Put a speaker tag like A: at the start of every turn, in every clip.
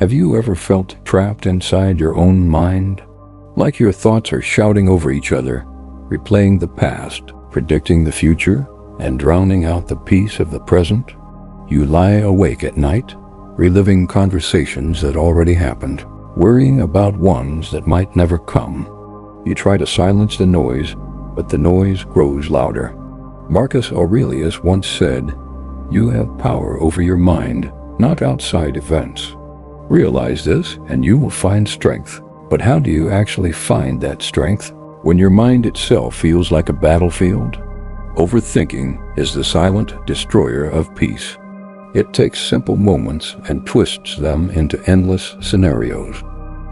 A: Have you ever felt trapped inside your own mind? Like your thoughts are shouting over each other, replaying the past, predicting the future, and drowning out the peace of the present? You lie awake at night, reliving conversations that already happened, worrying about ones that might never come. You try to silence the noise, but the noise grows louder. Marcus Aurelius once said, "You have power over your mind, not outside events." Realize this, and you will find strength. But how do you actually find that strength? When your mind itself feels like a battlefield? Overthinking is the silent destroyer of peace. It takes simple moments and twists them into endless scenarios.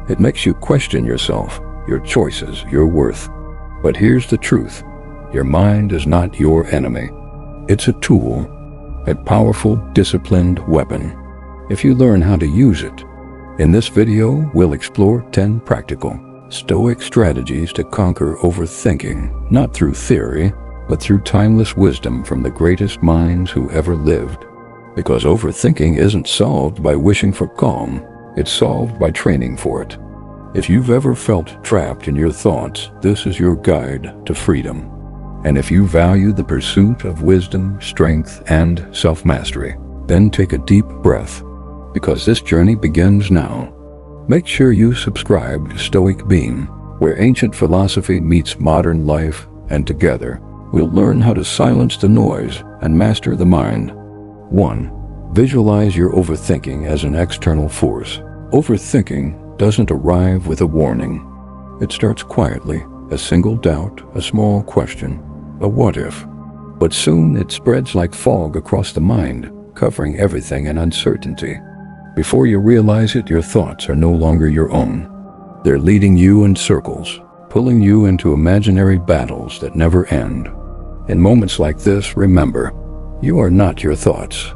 A: It makes you question yourself, your choices, your worth. But here's the truth. Your mind is not your enemy. It's a tool, a powerful, disciplined weapon, if you learn how to use it. In this video, we'll explore 10 practical, Stoic strategies to conquer overthinking, not through theory, but through timeless wisdom from the greatest minds who ever lived. Because overthinking isn't solved by wishing for calm, it's solved by training for it. If you've ever felt trapped in your thoughts, this is your guide to freedom. And if you value the pursuit of wisdom, strength, and self-mastery, then take a deep breath, because this journey begins now. Make sure you subscribe to Stoic Beam, where ancient philosophy meets modern life, and together, we'll learn how to silence the noise and master the mind. 1. Visualize your overthinking as an external force. Overthinking doesn't arrive with a warning. It starts quietly, a single doubt, a small question, a what if. But soon it spreads like fog across the mind, covering everything in uncertainty. Before you realize it, your thoughts are no longer your own. They're leading you in circles, pulling you into imaginary battles that never end. In moments like this, remember, you are not your thoughts.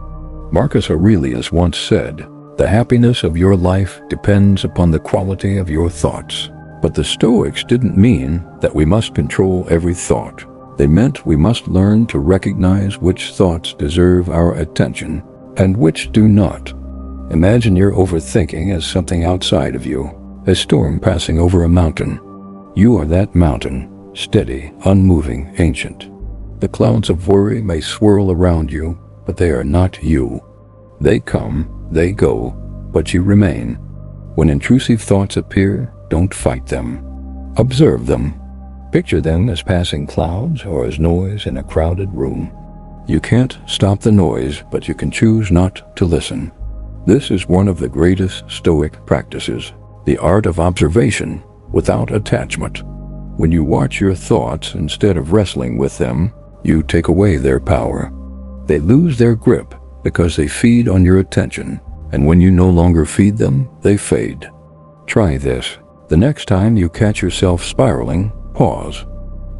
A: Marcus Aurelius once said, "The happiness of your life depends upon the quality of your thoughts." But the Stoics didn't mean that we must control every thought. They meant we must learn to recognize which thoughts deserve our attention and which do not. Imagine your overthinking as something outside of you, a storm passing over a mountain. You are that mountain, steady, unmoving, ancient. The clouds of worry may swirl around you, but they are not you. They come, they go, but you remain. When intrusive thoughts appear, don't fight them. Observe them. Picture them as passing clouds or as noise in a crowded room. You can't stop the noise, but you can choose not to listen. This is one of the greatest Stoic practices, the art of observation without attachment. When you watch your thoughts instead of wrestling with them, you take away their power. They lose their grip because they feed on your attention, and when you no longer feed them, they fade. Try this. The next time you catch yourself spiraling, pause.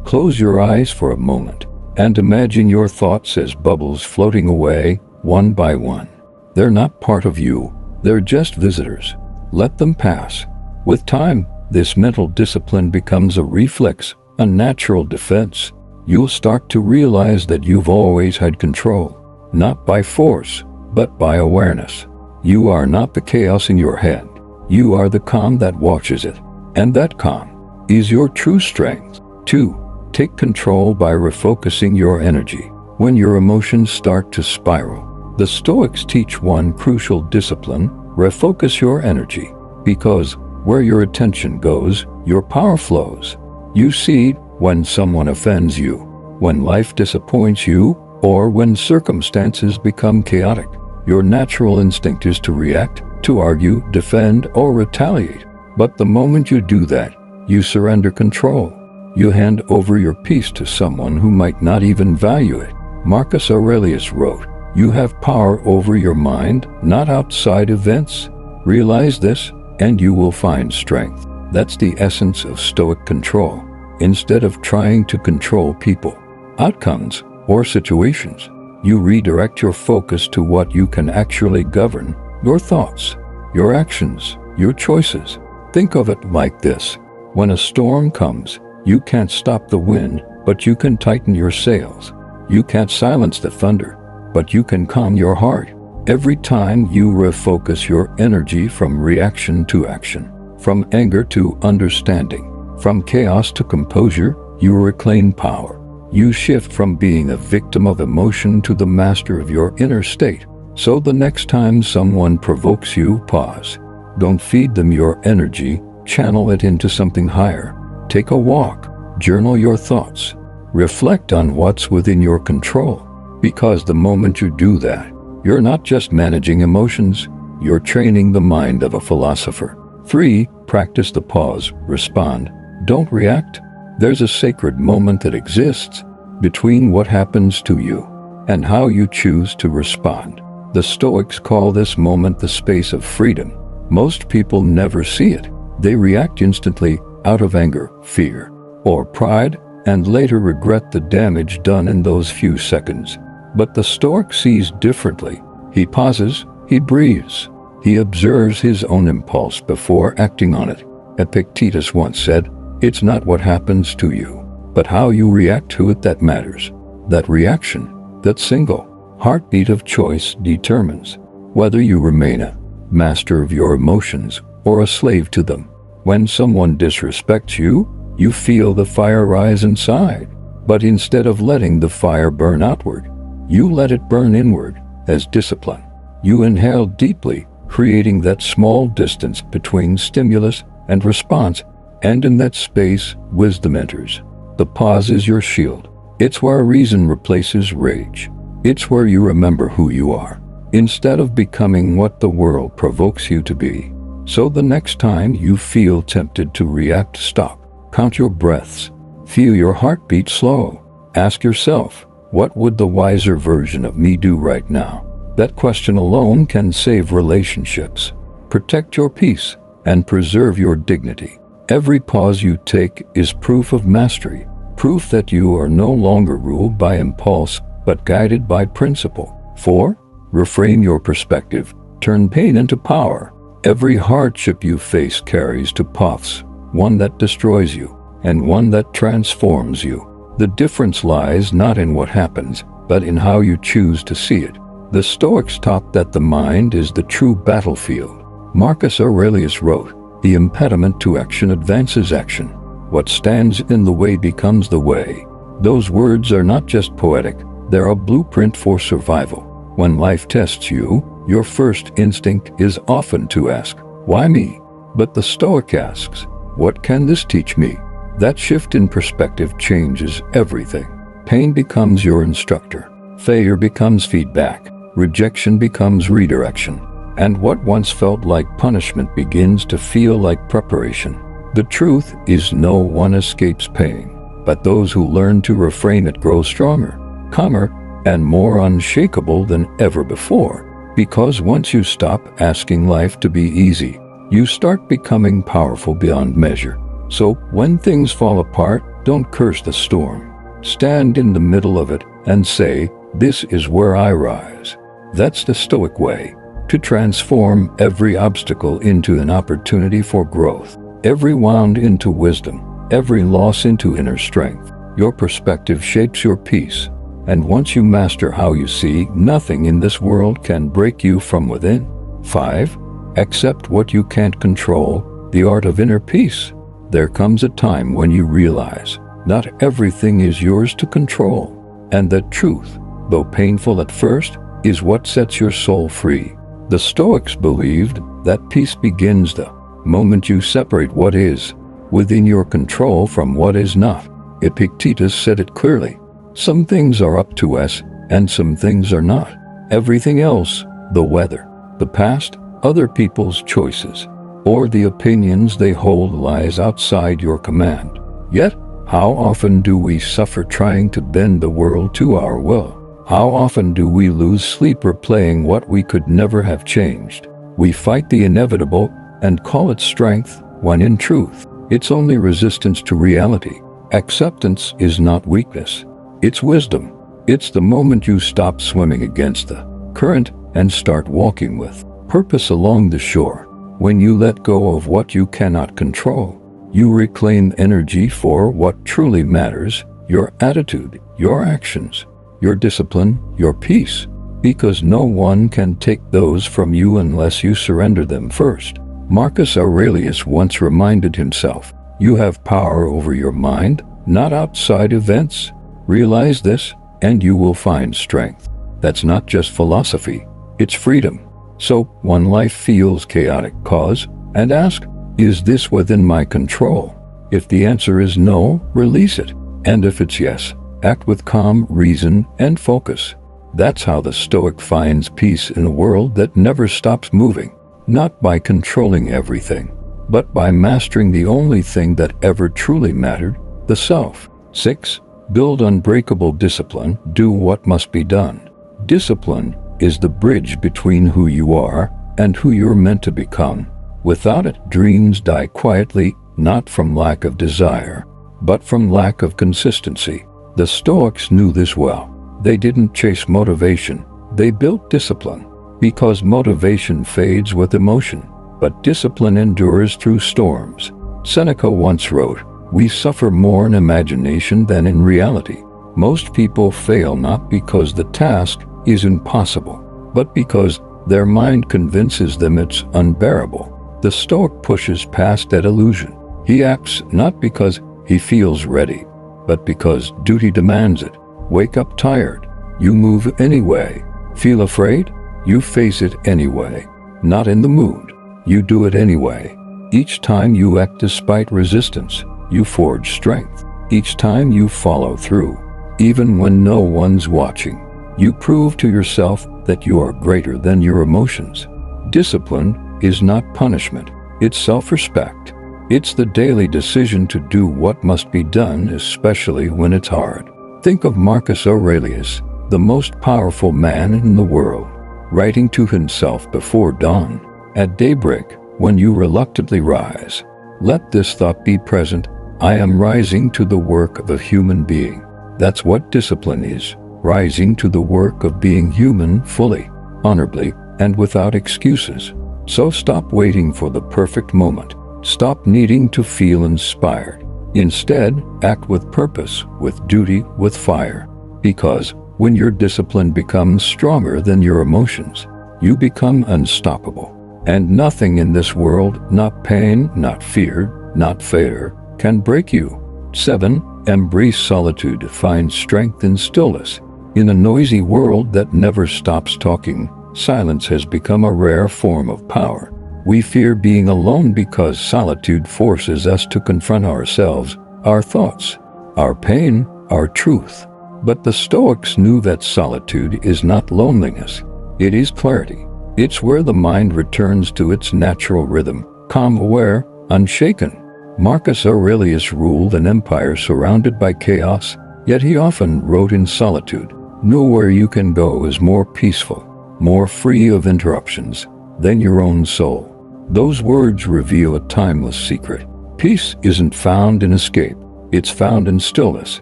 A: Close your eyes for a moment, and imagine your thoughts as bubbles floating away, one by one. They're not part of you, they're just visitors. Let them pass. With time, this mental discipline becomes a reflex, a natural defense. You'll start to realize that you've always had control, not by force, but by awareness. You are not the chaos in your head. You are the calm that watches it, and that calm is your true strength. 2. Take control by refocusing your energy. When your emotions start to spiral, the Stoics teach one crucial discipline: refocus your energy, because where your attention goes, your power flows. You see, when someone offends you, when life disappoints you, or when circumstances become chaotic, your natural instinct is to react, to argue, defend, or retaliate. But the moment you do that, you surrender control. You hand over your peace to someone who might not even value it. Marcus Aurelius wrote, "You have power over your mind, not outside events." Realize this, and you will find strength. That's the essence of Stoic control. Instead of trying to control people, outcomes, or situations, you redirect your focus to what you can actually govern: your thoughts, your actions, your choices. Think of it like this. When a storm comes, you can't stop the wind, but you can tighten your sails. You can't silence the thunder, but you can calm your heart. Every time you refocus your energy from reaction to action, from anger to understanding, from chaos to composure, you reclaim power. You shift from being a victim of emotion to the master of your inner state. So the next time someone provokes you, pause. Don't feed them your energy, channel it into something higher. Take a walk, journal your thoughts, reflect on what's within your control. Because the moment you do that, you're not just managing emotions, you're training the mind of a philosopher. 3. Practice the pause, respond. Don't react. There's a sacred moment that exists between what happens to you and how you choose to respond. The Stoics call this moment the space of freedom. Most people never see it. They react instantly out of anger, fear, or pride, and later regret the damage done in those few seconds. But the Stoic sees differently. He pauses, he breathes, he observes his own impulse before acting on it. Epictetus once said, "It's not what happens to you, but how you react to it that matters." That reaction, that single heartbeat of choice determines whether you remain a master of your emotions or a slave to them. When someone disrespects you, you feel the fire rise inside. But instead of letting the fire burn outward, you let it burn inward as discipline. You inhale deeply, creating that small distance between stimulus and response, and in that space, wisdom enters. The pause is your shield. It's where reason replaces rage. It's where you remember who you are, instead of becoming what the world provokes you to be. So the next time you feel tempted to react, stop. Count your breaths. Feel your heartbeat slow. Ask yourself, what would the wiser version of me do right now? That question alone can save relationships, protect your peace, and preserve your dignity. Every pause you take is proof of mastery, proof that you are no longer ruled by impulse, but guided by principle. 4. Reframe your perspective. Turn pain into power. Every hardship you face carries two paths, one that destroys you and one that transforms you. The difference lies not in what happens, but in how you choose to see it. The Stoics taught that the mind is the true battlefield. Marcus Aurelius wrote, "The impediment to action advances action. What stands in the way becomes the way." Those words are not just poetic, they're a blueprint for survival. When life tests you, your first instinct is often to ask, "Why me?" But the Stoic asks, "What can this teach me?" That shift in perspective changes everything. Pain becomes your instructor. Failure becomes feedback. Rejection becomes redirection. And what once felt like punishment begins to feel like preparation. The truth is no one escapes pain, but those who learn to reframe it grow stronger, calmer, and more unshakable than ever before. Because once you stop asking life to be easy, you start becoming powerful beyond measure. So when things fall apart, don't curse the storm. Stand in the middle of it and say, "This is where I rise." That's the Stoic way, to transform every obstacle into an opportunity for growth, every wound into wisdom, every loss into inner strength. Your perspective shapes your peace, and once you master how you see, nothing in this world can break you from within. 5. Accept what you can't control, the art of inner peace. There comes a time when you realize not everything is yours to control, and that truth, though painful at first, is what sets your soul free. The Stoics believed that peace begins the moment you separate what is within your control from what is not. Epictetus said it clearly. Some things are up to us, and some things are not. Everything else, the weather, the past, other people's choices, or the opinions they hold, lies outside your command. Yet, how often do we suffer trying to bend the world to our will? How often do we lose sleep replaying what we could never have changed? We fight the inevitable and call it strength, when in truth, it's only resistance to reality. Acceptance is not weakness, it's wisdom. It's the moment you stop swimming against the current and start walking with purpose along the shore. When you let go of what you cannot control, you reclaim energy for what truly matters, your attitude, your actions, your discipline, your peace. because no one can take those from you unless you surrender them first. Marcus Aurelius once reminded himself, "You have power over your mind, not outside events. Realize this, and you will find strength." That's not just philosophy, it's freedom. So, when life feels chaotic, pause and ask, is this within my control? If the answer is no, release it. And if it's yes, act with calm reason and focus. That's how the Stoic finds peace in a world that never stops moving, not by controlling everything, but by mastering the only thing that ever truly mattered, the self. 6. Build unbreakable discipline. Do what must be done. Discipline is the bridge between who you are and who you're meant to become. Without it, dreams die quietly, not from lack of desire, but from lack of consistency. The Stoics knew this well. They didn't chase motivation, they built discipline, because motivation fades with emotion, but discipline endures through storms. Seneca once wrote, "We suffer more in imagination than in reality." Most people fail not because the task is impossible, but because their mind convinces them it's unbearable. The Stoic pushes past that illusion. He acts not because he feels ready, but because duty demands it. Wake up tired, you move anyway. Feel afraid, you face it anyway. Not in the mood, you do it anyway. Each time you act despite resistance, you forge strength. Each time you follow through, even when no one's watching, you prove to yourself that you are greater than your emotions. Discipline is not punishment, it's self-respect. It's the daily decision to do what must be done, especially when it's hard. Think of Marcus Aurelius, the most powerful man in the world, writing to himself before dawn. At daybreak, when you reluctantly rise, let this thought be present: I am rising to the work of a human being. That's what discipline is, rising to the work of being human fully, honorably, and without excuses. So stop waiting for the perfect moment. Stop needing to feel inspired. Instead, act with purpose, with duty, with fire. Because when your discipline becomes stronger than your emotions, you become unstoppable. And nothing in this world, not pain, not fear, not failure, can break you. 7. Embrace solitude. Find strength in stillness. In a noisy world that never stops talking, silence has become a rare form of power. We fear being alone because solitude forces us to confront ourselves, our thoughts, our pain, our truth. But the Stoics knew that solitude is not loneliness. It is clarity. It's where the mind returns to its natural rhythm, calm, aware, unshaken. Marcus Aurelius ruled an empire surrounded by chaos, yet he often wrote in solitude. Nowhere you can go is more peaceful, more free of interruptions, than your own soul. Those words reveal a timeless secret. Peace isn't found in escape, it's found in stillness.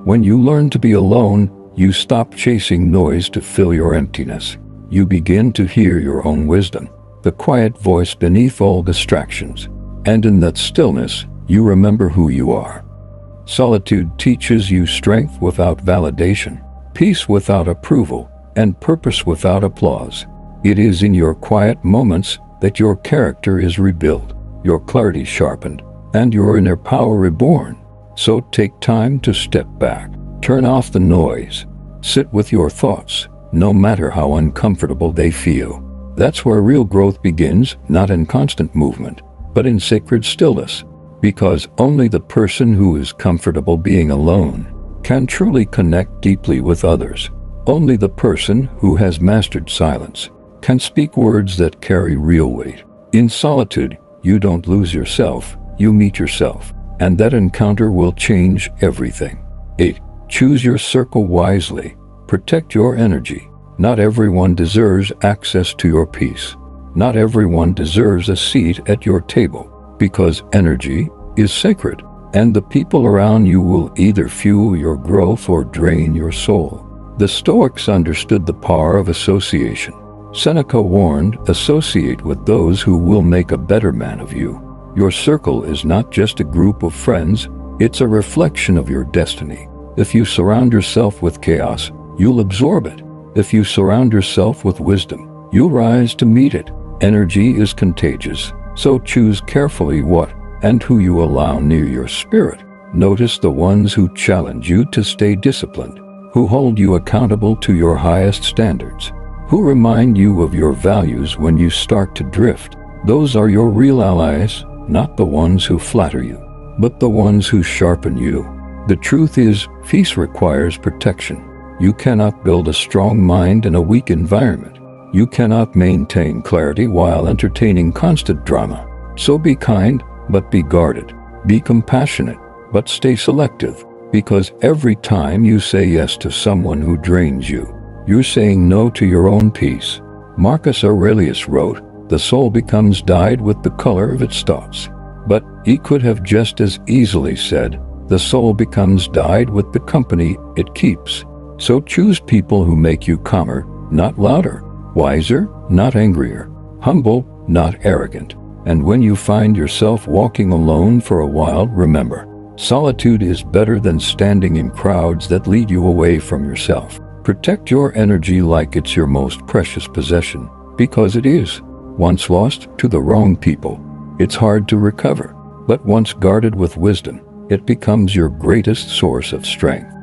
A: When you learn to be alone, you stop chasing noise to fill your emptiness. You begin to hear your own wisdom, the quiet voice beneath all distractions. And in that stillness, you remember who you are. Solitude teaches you strength without validation, peace without approval, and purpose without applause. It is in your quiet moments that your character is rebuilt, your clarity sharpened, and your inner power reborn. So take time to step back, turn off the noise, sit with your thoughts, no matter how uncomfortable they feel. That's where real growth begins, not in constant movement, but in sacred stillness. Because only the person who is comfortable being alone can truly connect deeply with others. Only the person who has mastered silence can speak words that carry real weight. In solitude, you don't lose yourself, you meet yourself, and that encounter will change everything. 8. Choose your circle wisely. Protect your energy. Not everyone deserves access to your peace. Not everyone deserves a seat at your table, because energy is sacred, and the people around you will either fuel your growth or drain your soul. The Stoics understood the power of association. Seneca warned, associate with those who will make a better man of you. Your circle is not just a group of friends, it's a reflection of your destiny. If you surround yourself with chaos, you'll absorb it. If you surround yourself with wisdom, you'll rise to meet it. Energy is contagious, so choose carefully what and who you allow near your spirit. Notice the ones who challenge you to stay disciplined, who hold you accountable to your highest standards, who remind you of your values when you start to drift. Those are your real allies, not the ones who flatter you, but the ones who sharpen you. The truth is, peace requires protection. You cannot build a strong mind in a weak environment. You cannot maintain clarity while entertaining constant drama. So be kind, but be guarded. Be compassionate, but stay selective, because every time you say yes to someone who drains you, you're saying no to your own peace. Marcus Aurelius wrote, "The soul becomes dyed with the color of its thoughts." But he could have just as easily said, "The soul becomes dyed with the company it keeps." So choose people who make you calmer, not louder, wiser, not angrier, humble, not arrogant. And when you find yourself walking alone for a while, remember, solitude is better than standing in crowds that lead you away from yourself. Protect your energy like it's your most precious possession, because it is. Once lost to the wrong people, it's hard to recover. But once guarded with wisdom, it becomes your greatest source of strength.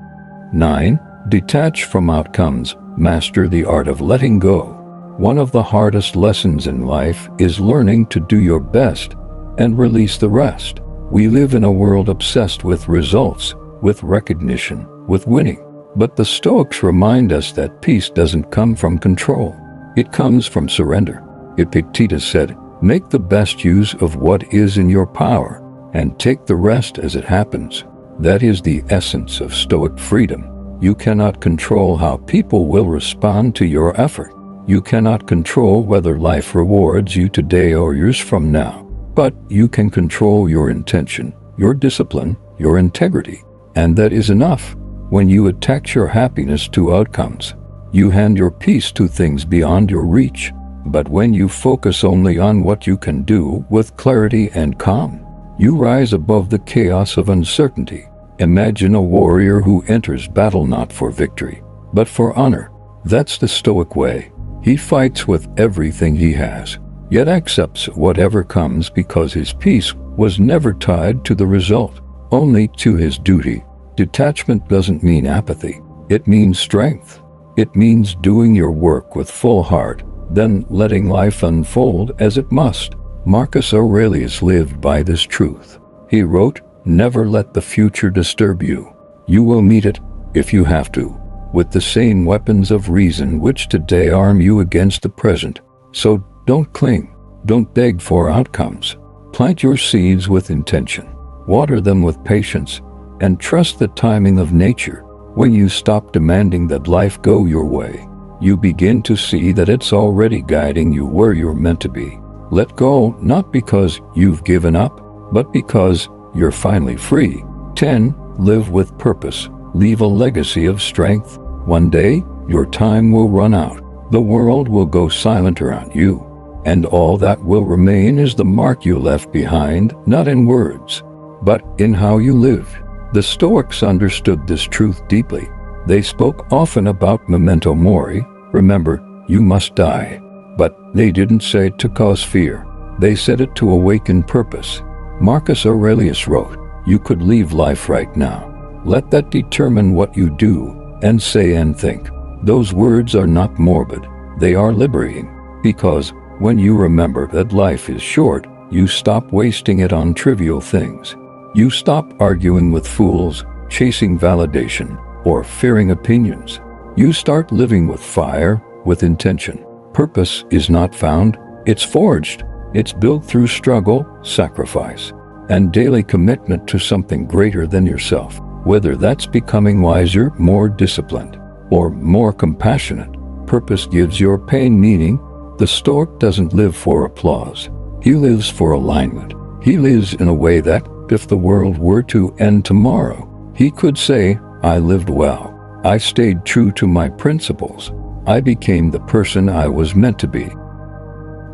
A: 9. Detach from outcomes. Master the art of letting go. One of the hardest lessons in life is learning to do your best and release the rest. We live in a world obsessed with results, with recognition, with winning. But the Stoics remind us that peace doesn't come from control. It comes from surrender. Epictetus said, "Make the best use of what is in your power, and take the rest as it happens." That is the essence of Stoic freedom. You cannot control how people will respond to your effort. You cannot control whether life rewards you today or years from now. But you can control your intention, your discipline, your integrity. And that is enough. When you attach your happiness to outcomes, you hand your peace to things beyond your reach. But when you focus only on what you can do with clarity and calm, you rise above the chaos of uncertainty. Imagine a warrior who enters battle not for victory, but for honor. That's the Stoic way. He fights with everything he has, yet accepts whatever comes because his peace was never tied to the result, only to his duty. Detachment doesn't mean apathy. It means strength. It means doing your work with full heart, then letting life unfold as it must. Marcus Aurelius lived by this truth. He wrote, "Never let the future disturb you. You will meet it, if you have to, with the same weapons of reason which today arm you against the present. So don't cling. Don't beg for outcomes. Plant your seeds with intention. Water them with patience, and trust the timing of nature. When you stop demanding that life go your way, you begin to see that it's already guiding you where you're meant to be. Let go, not because you've given up, but because you're finally free. 10. Live with purpose. Leave a legacy of strength. One day, your time will run out. The world will go silent around you. And all that will remain is the mark you left behind, not in words, but in how you lived. The Stoics understood this truth deeply. They spoke often about memento mori, remember, you must die. But they didn't say it to cause fear. They said it to awaken purpose. Marcus Aurelius wrote, "You could leave life right now. Let that determine what you do and say and think." Those words are not morbid. They are liberating. Because when you remember that life is short, you stop wasting it on trivial things. You stop arguing with fools, chasing validation, or fearing opinions. You start living with fire, with intention. Purpose is not found, it's forged. It's built through struggle, sacrifice, and daily commitment to something greater than yourself. Whether that's becoming wiser, more disciplined, or more compassionate, purpose gives your pain meaning. The Stoic doesn't live for applause. He lives for alignment. He lives in a way that, if the world were to end tomorrow, he could say, "I lived well. I stayed true to my principles. I became the person I was meant to be."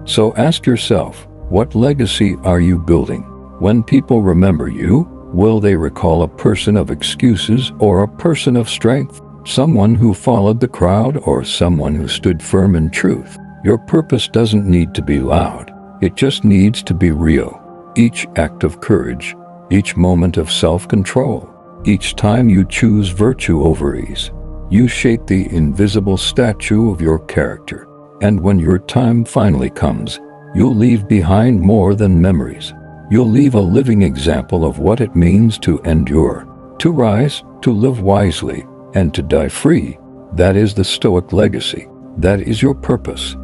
A: So ask yourself, what legacy are you building? When people remember you, will they recall a person of excuses or a person of strength? someone who followed the crowd, or someone who stood firm in truth. Your purpose doesn't need to be loud. It just needs to be real. Each act of courage, each moment of self-control, each time you choose virtue over ease, you shape the invisible statue of your character. And when your time finally comes, you'll leave behind more than memories. You'll leave a living example of what it means to endure, to rise, to live wisely, and to die free. That is the Stoic legacy. That is your purpose.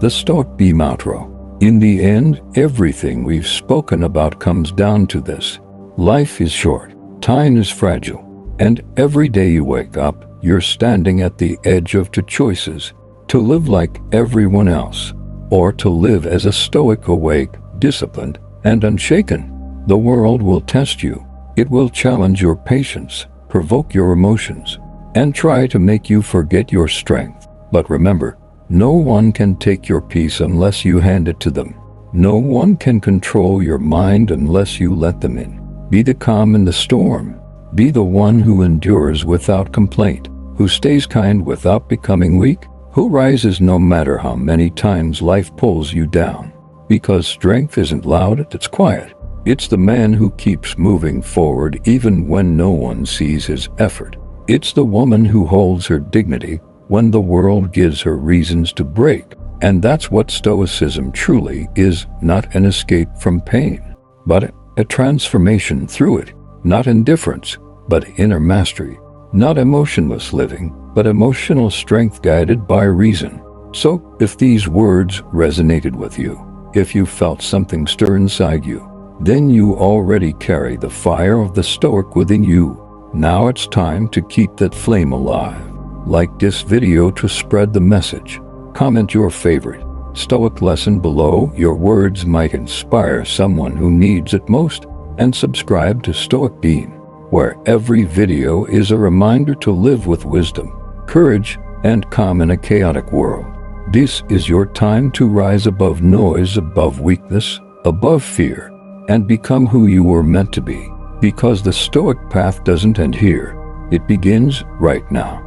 A: The Stoic Beam outro. In the end, everything we've spoken about comes down to this. Life is short, time is fragile, and every day you wake up, you're standing at the edge of two choices: to live like everyone else, or to live as a Stoic, awake, disciplined, and unshaken. The world will test you. It will challenge your patience, provoke your emotions, and try to make you forget your strength. But remember, no one can take your peace unless you hand it to them. No one can control your mind unless you let them in. Be the calm in the storm. Be the one who endures without complaint, who stays kind without becoming weak, who rises no matter how many times life pulls you down. Because strength isn't loud, it's quiet. It's the man who keeps moving forward even when no one sees his effort. It's the woman who holds her dignity when the world gives her reasons to break. And that's what Stoicism truly is, not an escape from pain, but a transformation through it. Not indifference, but inner mastery. Not emotionless living, but emotional strength guided by reason. So, if these words resonated with you, if you felt something stir inside you, then you already carry the fire of the Stoic within you. Now it's time to keep that flame alive. Like this video to spread the message. Comment your favorite Stoic lesson below. Your words might inspire someone who needs it most. And subscribe to Stoic Beam, where every video is a reminder to live with wisdom, courage, and calm in a chaotic world. This is your time to rise above noise, above weakness, above fear, and become who you were meant to be. Because the Stoic path doesn't end here. It begins right now.